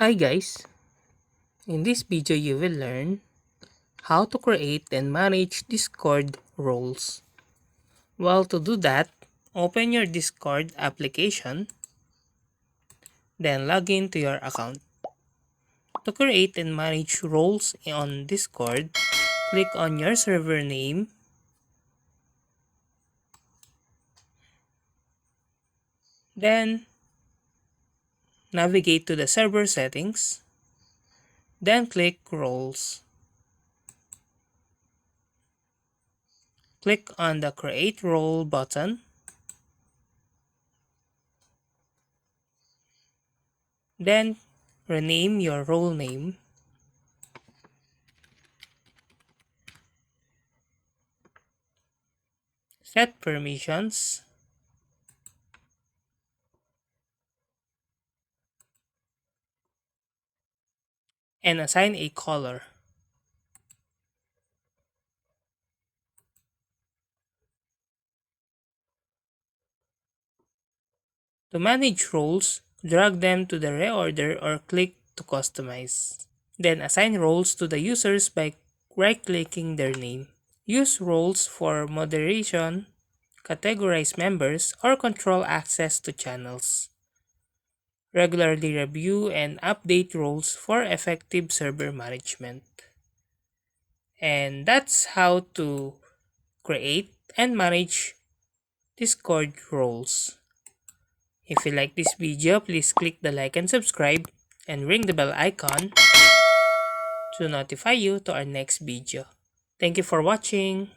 Hi guys, in this video you will learn how to create and manage Discord roles. Well, to do that, open your Discord application, then log in to your account. To create and manage roles on Discord, click on your server name, then navigate to the server settings, then click roles. Click on the create role button, then rename your role name. Set permissions, and assign a color. To manage roles, drag them to the reorder or click to customize. Then assign roles to the users by right-clicking their name. Use roles for moderation, categorize members, or control access to channels. Regularly review and update roles for effective server management. And that's how to create and manage Discord roles. If you like this video, please click the like and subscribe and ring the bell icon to notify you to our next video. Thank you for watching.